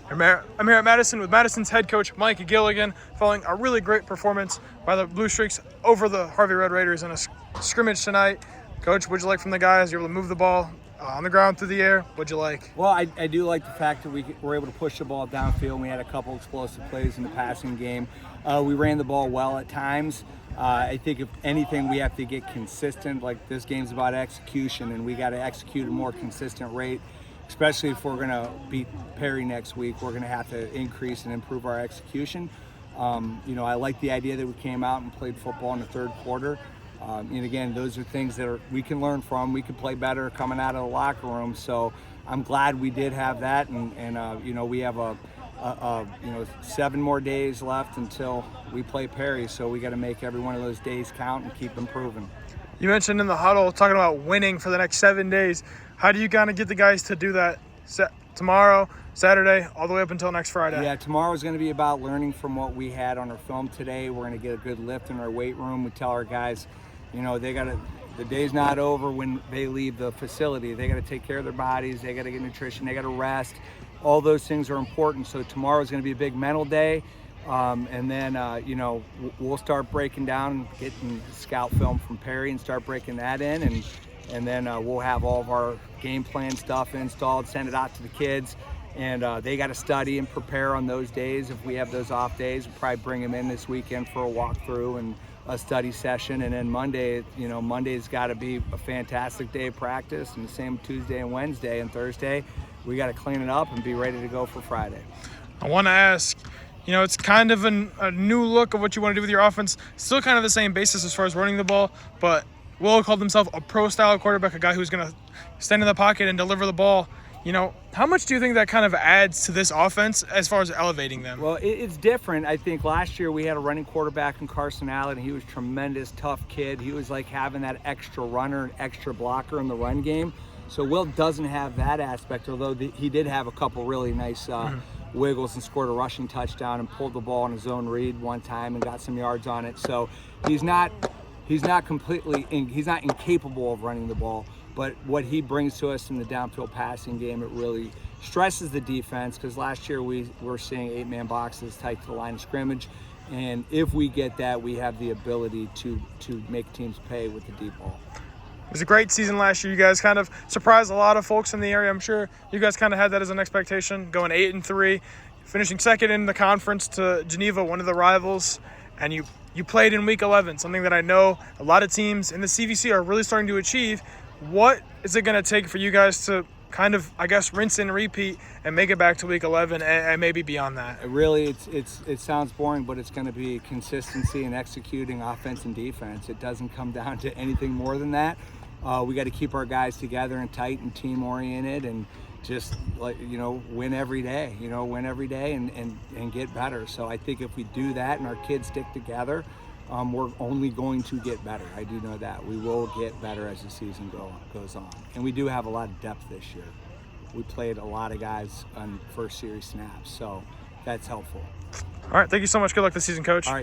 I'm here at Madison with Madison's head coach, Mike Gilligan, following a really great performance by the Blue Streaks over the Harvey Red Raiders in a scrimmage tonight. Coach, what'd you like from the guys? You were able to move the ball on the ground through the air. What'd you like? Well, I do like the fact that we were able to push the ball downfield. We had a couple explosive plays in the passing game. We ran the ball well at times. I think if anything, we have to get consistent. Like, this game's about execution, and we got to execute at a more consistent rate. Especially if we're going to beat Perry next week, we're going to have to increase and improve our execution. I like the idea that we came out and played football in the third quarter. And again, those are things that we can learn from. We can play better coming out of the locker room. So I'm glad we did have that. And we have 7 more days left until we play Perry. So we got to make every one of those days count and keep improving. You mentioned in the huddle talking about winning for the next 7 days. How do you kind of get the guys to do that tomorrow, Saturday, all the way up until next Friday? Yeah, tomorrow's going to be about learning from what we had on our film today. We're going to get a good lift in our weight room. We tell our guys, the day's not over when they leave the facility. They got to take care of their bodies. They got to get nutrition. They got to rest. All those things are important. So tomorrow's going to be a big mental day. We'll start breaking down, getting scout film from Perry and start breaking that in. And then we'll have all of our game plan stuff installed, send it out to the kids. And they got to study and prepare on those days. If we have those off days, we'll probably bring them in this weekend for a walkthrough and a study session. And then Monday, Monday's got to be a fantastic day of practice. And the same Tuesday and Wednesday and Thursday. We got to clean it up and be ready to go for Friday. I want to ask, it's kind of a new look of what you want to do with your offense. Still kind of the same basis as far as running the ball, but Will called himself a pro-style quarterback, a guy who's going to stand in the pocket and deliver the ball. How much do you think that kind of adds to this offense as far as elevating them? Well, it's different. I think last year we had a running quarterback in Carson Allen. He was a tremendous, tough kid. He was like having that extra runner and extra blocker in the run game. So Will doesn't have that aspect, although he did have a couple really nice wiggles and scored a rushing touchdown and pulled the ball in his own read one time and got some yards on it. So he's not incapable of running the ball, but what he brings to us in the downfield passing game, it really stresses the defense, because last year we were seeing 8-man boxes tight to the line of scrimmage, and if we get that, we have the ability to make teams pay with the deep ball. It was a great season last year. You guys kind of surprised a lot of folks in the area. I'm sure you guys kind of had that as an expectation, going 8-3, finishing second in the conference to Geneva, one of the rivals, and you played in Week 11, something that I know a lot of teams in the CVC are really starting to achieve. What is it going to take for you guys to kind of, rinse and repeat and make it back to Week 11 and maybe beyond that? Really, it sounds boring, but it's going to be consistency and executing offense and defense. It doesn't come down to anything more than that. We got to keep our guys together and tight and team-oriented and just win every day, and get better. So I think if we do that and our kids stick together, we're only going to get better. I do know that. We will get better as the season goes on. And we do have a lot of depth this year. We played a lot of guys on first series snaps, so that's helpful. All right, thank you so much. Good luck this season, Coach. All right.